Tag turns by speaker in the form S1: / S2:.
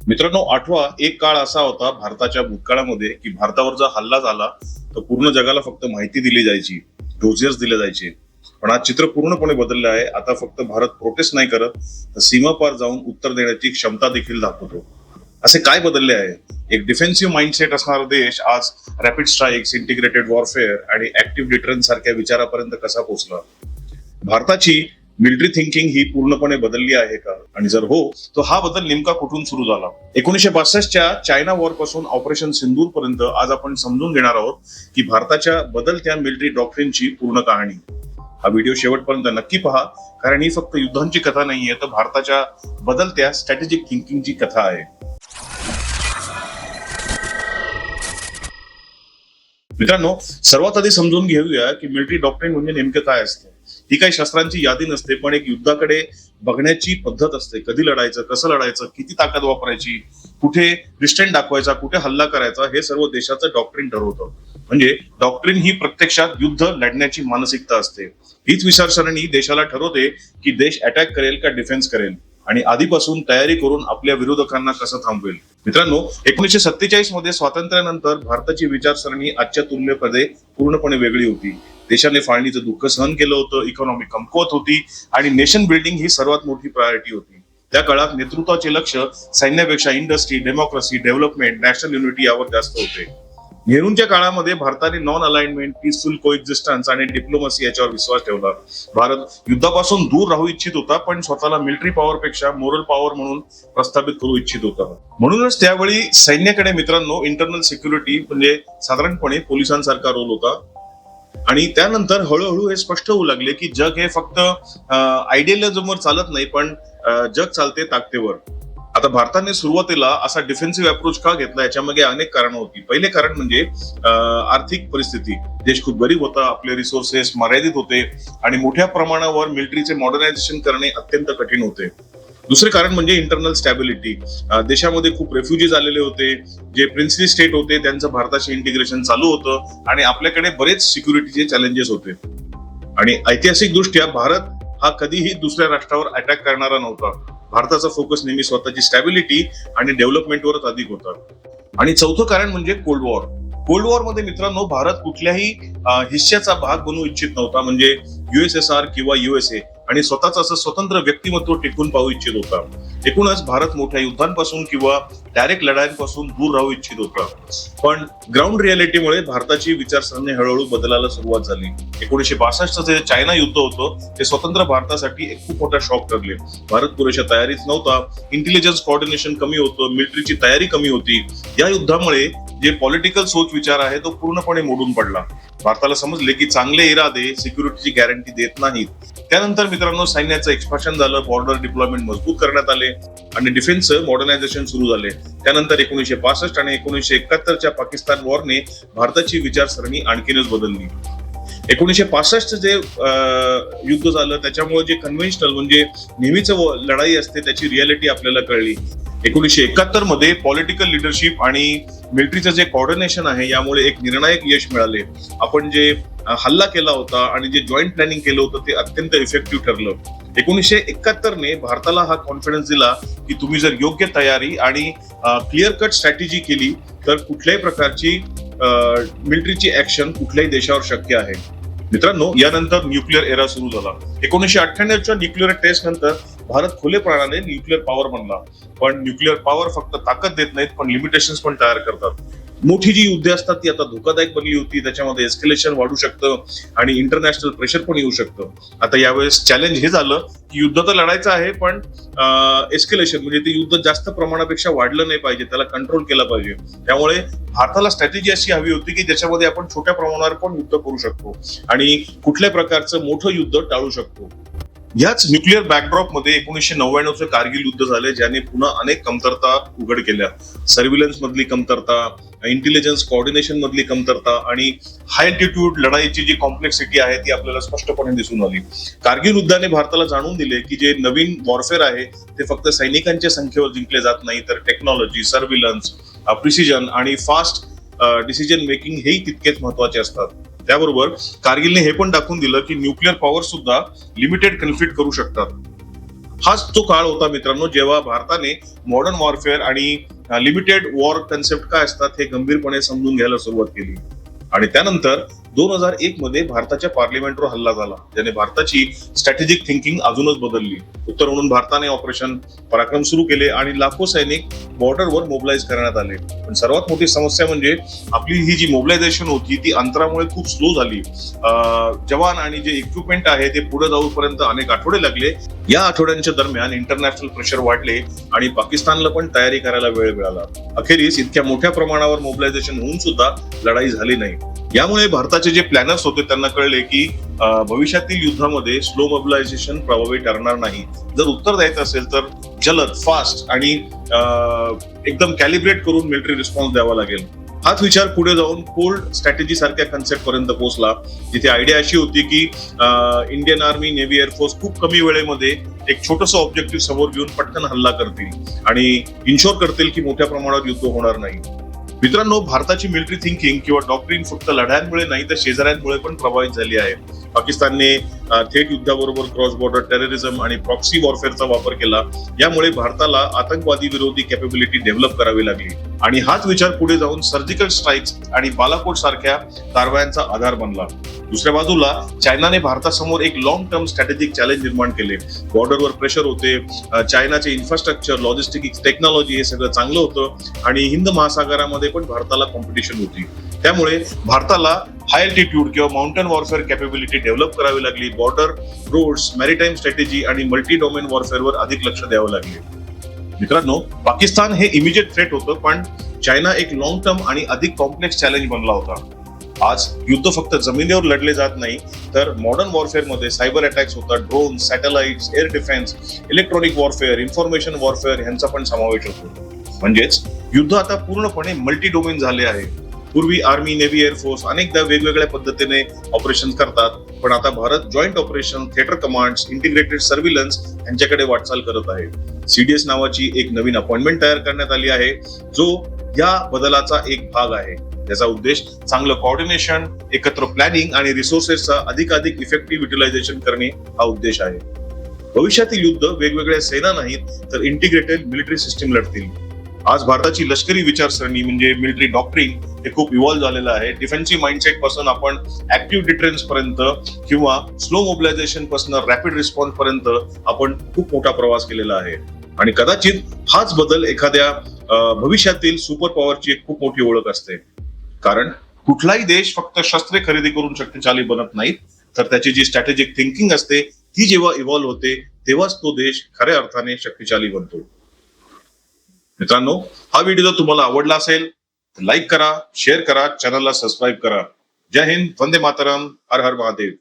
S1: मित्रांनो, आठवा एक काळ असा होता भारताच्या भूतकाळामध्ये की भारतावर जर हल्ला झाला तर पूर्ण जगाला फक्त माहिती दिली जायची, डोजियर्स दिले जायचे. पण आज चित्र पूर्णपणे बदलले आहे. आता फक्त भारत प्रोटेस्ट नाही करत, तर सीमा पार जाऊन उत्तर देण्याची क्षमता देखील दाखवतो. असे काय बदलले आहे? एक डिफेन्सिव्ह माइंडसेट असणारा देश आज रॅपिड स्ट्राईक्स, इंटिग्रेटेड वॉरफेअर आणि ऍक्टिव्ह डिटरन्स सारख्या विचारापर्यंत कसा पोहोचला? भारताची मिलिटरी थिंकिंग ही पूर्णपणे बदलली आहे का? आणि जर हो, तर हा बदल नेमका कुठून सुरू झाला? 1962च्या चायना वॉर पासून ऑपरेशन सिंदूर पर्यंत आज आपण समजून घेणार आहोत की भारताच्या बदलत्या मिलिटरी डॉक्ट्रिनची पूर्ण कहाणी. हा व्हिडिओ शेवटपर्यंत नक्की पहा, कारण ही फक्त युद्धांची कथा नाहीये, तर भारताच्या बदलत्या स्ट्रॅटेजिक थिंकिंगची कथा आहे. मित्रांनो, सर्वात आधी समजून घेऊया की मिलिटरी डॉक्ट्रिन म्हणजे नेमकं काय असतं. ही काही शस्त्रांची यादी नसते, पण एक युद्धाकडे बघण्याची पद्धत असते. कधी लढायचं, कसं लढायचं, किती ताकद वापरायची, कुठे रिस्ट्रेंट दाखवायचा, कुठे हल्ला करायचा, हे सर्व देशाचं डॉक्ट्रिन ठरवतं. म्हणजे डॉक्ट्रिन ही प्रत्यक्षात युद्ध लढण्याची मानसिकता असते. हीच विचारसरणी देशाला ठरवते की देश अटॅक करेल का डिफेन्स करेल, आणि आधीपासून तयारी करून आपल्या विरोधकांना कसं थांबवेल. मित्रांनो, 1947 मध्ये स्वातंत्र्यानंतर भारताची विचारसरणी आजच्या तुलनेमध्ये पूर्णपणे वेगळी होती. देशाने फाळणीचं दुःख सहन केलं होतं, इकॉनॉमी कमकुवत होती आणि नेशन बिल्डिंग ही सर्वात मोठी प्रायोरिटी होती. त्या काळात नेतृत्वाचे लक्ष सैन्यापेक्षा industry, democracy, development, national unity यावर जास्त होते. नेहरूंच्या काळामध्ये भारताने नॉन अलाइनमेंट, पीसफुल कोएक्झिस्टन्स आणि डिप्लोमसी याच्यावर विश्वास ठेवला. भारत युद्धापासून दूर राहू इच्छित होता, पण स्वतःला मिलिटरी पॉवर पेक्षा मोरल पॉवर म्हणून प्रस्थापित करू इच्छित होता. म्हणूनच त्यावेळी सैन्याकडे मित्रांनो इंटरनल सिक्युरिटी म्हणजे साधारणपणे पोलिसांसारखा रोल होता. आणि त्यानंतर हळूहळू हे स्पष्ट होऊ लागले की जग हे फक्त आयडियलिझमवर चालत नाही, पण जग चालते ताकदीवर. आता भारताने सुरुवातीला असा डिफेन्सिव्ह अप्रोच का घेतला, याच्यामध्ये अनेक कारणं होती. पहिले कारण म्हणजे आर्थिक परिस्थिती. देश खूप गरीब होता, आपले रिसोर्सेस मर्यादित होते आणि मोठ्या प्रमाणावर मिलिटरीचे मॉडर्नायझेशन करणे अत्यंत कठीण होते. दुसरे कारण म्हणजे इंटरनल स्टॅबिलिटी. देशामध्ये खूप रेफ्युजीज आलेले होते, जे प्रिन्सली स्टेट होते, त्यांचं भारताशी इंटिग्रेशन चालू होतं आणि आपल्याकडे बरेच सिक्युरिटीचे चॅलेंजेस होते. आणि ऐतिहासिक दृष्ट्या भारत हा कधीही दुसऱ्या राष्ट्रावर अटॅक करणारा नव्हता. भारताचा फोकस नेहमी स्वतःची स्टॅबिलिटी आणि डेव्हलपमेंटवरच अधिक होता. आणि चौथं कारण म्हणजे कोल्ड वॉर. कोल्ड वॉर मध्ये मित्रांनो भारत कुठल्याही हिस्साचा भाग बनू इच्छित नव्हता, म्हणजे USSR किंवा USA, आणि स्वतःच असं स्वतंत्र व्यक्तिमत्व टिकून पाहू इच्छित होता. एकूणच भारत मोठ्या युद्धांपासून किंवा डायरेक्ट लढाईपासून दूर राहू इच्छित होता. पण ग्राउंड रियालिटीमुळे भारताची विचारसरणी हळूहळू बदलायला सुरुवात झाली. 1962चं जे चायना युद्ध होतं ते स्वतंत्र भारतासाठी एक खूप मोठा शॉक ठरले. भारत पुरेशा तयारीच नव्हता, इंटेलिजन्स कोऑर्डिनेशन कमी होतं, मिलिटरीची तयारी कमी होती. या युद्धामुळे जे पॉलिटिकल सोच विचार आहे तो पूर्णपणे मोडून पडला. भारताला समजले की चांगले इरादे सिक्युरिटीची गॅरंटी देत नाहीत. त्यानंतर मित्रांनो सैन्याचं एक्सपान्शन झालं, बॉर्डर डिप्लॉयमेंट मजबूत करण्यात आले आणि डिफेन्सचं मॉडर्नायझेशन सुरू झाले. त्यानंतर 1965 आणि 1971च्या पाकिस्तान वॉरने भारताची विचारसरणी आणखीनच बदलली. 1965चं जे युद्ध झालं त्याच्यामुळे जे कन्व्हेन्शनल म्हणजे नेहमीच लढाई असते त्याची रियालिटी आपल्याला कळली. 1971 मध्ये पॉलिटिकल लिडरशिप आणि मिलिटरीचं जे कोऑर्डिनेशन आहे यामुळे एक निर्णायक यश मिळाले. आपण जे हल्ला केला होता आणि जे जॉईंट प्लॅनिंग केलं होतं ते अत्यंत इफेक्टिव्ह ठरलं. 1971ने भारताला हा कॉन्फिडन्स दिला की तुम्ही जर योग्य तयारी आणि क्लिअर कट स्ट्रॅटेजी केली तर कुठल्याही प्रकारची मिलिटरीची ऍक्शन कुठल्याही देशावर शक्य आहे. मित्रांनो, यानंतर न्यूक्लिअर एरा सुरू झाला. 1998च्या न्यूक्लिअर टेस्ट नंतर भारत खुलेपणाने न्यूक्लिअर पॉवर बनला. पण न्यूक्लिअर पॉवर फक्त ताकद देत नाहीत, पण लिमिटेशन्स पण तयार करतात. मोठी जी युद्ध असतात ती आता धोकादायक बनली होती. त्याच्यामध्ये एस्केलेशन वाढू शकतं आणि इंटरनॅशनल प्रेशर पण येऊ शकतं. आता यावेळेस चॅलेंज हे झालं की युद्ध तर लढायचं आहे, पण एस्केलेशन म्हणजे ते युद्ध जास्त प्रमाणापेक्षा वाढलं नाही पाहिजे, त्याला कंट्रोल केला पाहिजे. त्यामुळे भारताला स्ट्रॅटेजी अशी हवी होती की ज्याच्यामध्ये आपण छोट्या प्रमाणावर पण युद्ध करू शकतो आणि कुठल्या प्रकारचं मोठं युद्ध टाळू शकतो. याच न्यूक्लिअर बॅकड्रॉप मध्ये 1999चे कारगिल युद्ध झाले, ज्याने पुन्हा अनेक कमतरता उघड केल्या. सर्व्हिलन्स मधली कमतरता, इंटेलिजन्स कोऑर्डिनेशन मधली कमतरता आणि हाय अल्टिट्यूड लढाईची जी कॉम्प्लेक्सिटी आहे ती आपल्याला स्पष्टपणे दिसून आली. कारगिल युद्धाने भारताला जाणून दिले की जे नवीन वॉरफेअर आहे ते फक्त सैनिकांच्या संख्येवर जिंकले जात नाही, तर टेक्नॉलॉजी, सर्व्हिलन्स, प्रिसिजन आणि फास्ट डिसिजन मेकिंग हेही तितकेच महत्वाचे असतात. त्याबरोबर कारगिलने हे पण दाखवून दिलं की न्यूक्लिअर पॉवर सुद्धा लिमिटेड कन्फ्लिक्ट करू शकतात. हाच तो काळ होता मित्रांनो, जेव्हा भारताने मॉडर्न वॉरफेअर आणि लिमिटेड वॉर कन्सेप्ट काय असतात हे गंभीरपणे समजून घ्यायला सुरुवात केली. आणि त्यानंतर 2001 मध्ये भारताच्या पार्लिमेंटवर हल्ला झाला, ज्याने भारताची स्ट्रॅटेजिक थिंकिंग अजूनच बदलली. उत्तर म्हणून भारताने ऑपरेशन पराक्रम सुरू केले आणि लाखो सैनिक बॉर्डरवर मोबिलाइज करण्यात आले. पण सर्वात मोठी समस्या म्हणजे आपली ही जी मोबिलायझेशन होती ती अंतरामुळे खूप स्लो झाली. जवान आणि जे इक्विपमेंट आहे ते पुढे जाऊपर्यंत अनेक आठवडे लागले. या आठवड्यांच्या दरम्यान इंटरनॅशनल प्रेशर वाढले आणि पाकिस्तानला पण तयारी करायला वेळ मिळाला. अखेरीस इतक्या मोठ्या प्रमाणावर मोबिलायझेशन होऊन सुद्धा लढाई झाली नाही. यामुळे भारताचे जे प्लॅनर्स होते त्यांना कळले की भविष्यातील युद्धामध्ये स्लो मोबिलायझेशन प्रभावी ठरणार नाही. जर उत्तर द्यायचं असेल तर जलद, फास्ट आणि एकदम कॅलिब्रेट करून मिलिटरी रिस्पॉन्स द्यावा लागेल. हाच विचार पुढे जाऊन कोल्ड स्ट्रॅटेजी सारख्या कन्सेप्ट पर्यंत पोहोचला, जिथे आयडिया अशी होती की इंडियन आर्मी, नेव्ही, एअरफोर्स खूप कमी वेळेमध्ये एक छोटस ऑब्जेक्टिव्ह समोर घेऊन पटकन हल्ला करतील आणि इन्शोर करतील की मोठ्या प्रमाणावर युद्ध होणार नाही. मित्रांनो, भारताची मिलिटरी थिंकिंग किंवा डॉक्ट्रिन फक्त लढ्यांमुळे नाही तर शेजाऱ्यांमुळे पण प्रभावित झाली आहे. पाकिस्तानने थेट युद्धाबरोबर क्रॉस बॉर्डर टेररिझम आणि प्रॉक्सी वॉरफेअरचा वापर केला. यामुळे भारताला आतंकवादी विरोधी कॅपेबिलिटी डेव्हलप करावी लागली आणि हाच विचार पुढे जाऊन सर्जिकल स्ट्राईक्स आणि बालाकोट सारख्या कारवायांचा आधार बनला. दुसऱ्या बाजूला चायनाने भारतासमोर एक लॉंग टर्म स्ट्रॅटेजिक चॅलेंज निर्माण केले. बॉर्डरवर प्रेशर होते, चायनाचे इन्फ्रास्ट्रक्चर, लॉजिस्टिक्स, टेक्नॉलॉजी हे सगळं चांगलं होतं आणि हिंद महासागरामध्ये पण भारताला कॉम्पिटिशन होती. त्यामुळे भारताला हाय अल्टिट्यूड किंवा माउंटन वॉरफेअर कॅपेबिलिटी डेव्हलप करावी लागली. बॉर्डर, रोड्स, मॅरिटाईम स्ट्रॅटेजी आणि मल्टी डोमेन वॉरफेअरवर अधिक लक्ष द्यावं लागले. मित्रांनो, पाकिस्तान हे इमिजिएट थ्रेट होतं, पण चायना एक लॉंग टर्म आणि अधिक कॉम्प्लेक्स चॅलेंज बनला होता. आज युद्ध फक्त जमिनीवर लढले जात नाही तर मॉडर्न वॉरफेअर मध्ये सायबर अटॅक्स होतात, drone, satellites, air defence, electronic warfare, information warfare यांचा पण समावेश होतो. म्हणजेच युद्ध आता पूर्णपणे मल्टी डोमेन झाले आहे. पूर्वी आर्मी, नेव्ही, एअरफोर्स अनेकदा वेगवेगळ्या पद्धतीने ऑपरेशन करतात, पण आता Bharat joint operation, theatre commands, integrated surveillance यांच्याकडे वाटचाल करत आहे. सीडीएस नावाची एक नवीन अपॉइंटमेंट तयार करण्यात आली आहे, जो या बदलाचा एक भाग आहे. त्याचा उद्देश चांगलं कोऑर्डिनेशन, एकत्र प्लॅनिंग आणि रिसोर्सेसचा अधिकाधिक इफेक्टिव्ह युटिलायझेशन करणे हा उद्देश आहे. भविष्यातील युद्ध वेगवेगळ्या सेना नाहीत तर इंटिग्रेटेड मिलिटरी सिस्टीम लढतील. आज भारताची लष्करी विचारसरणी म्हणजे मिलिटरी डॉक्ट्रिन हे खूप इव्हॉल्व्ह झालेलं आहे. डिफेन्सिव्ह माइंडसेट पासून आपण ऍक्टिव्ह डिफेन्स पर्यंत किंवा स्लो मोबिलायझेशन पासून रॅपिड रिस्पॉन्स पर्यंत आपण खूप मोठा प्रवास केलेला आहे आणि कदाचित हाच बदल एखाद्या भविष्यातील सुपर पॉवरची एक खूप मोठी ओळख असते. कारण कुठलाही देश फक्त शस्त्रे खरेदी करून शक्तिशाली बनत नाही, तर त्याची जी स्ट्रॅटेजिक थिंकिंग असते ती जेव्हा इव्हॉल्व्ह होते तेव्हाच तो देश खऱ्या अर्थाने शक्तिशाली बनतो. मित्रांनो, हा व्हिडिओ जर तुम्हाला आवडला असेल तर लाईक करा, शेअर करा, चॅनलला सबस्क्राईब करा. जय हिंद, वंदे मातरम, हर हर महादेव.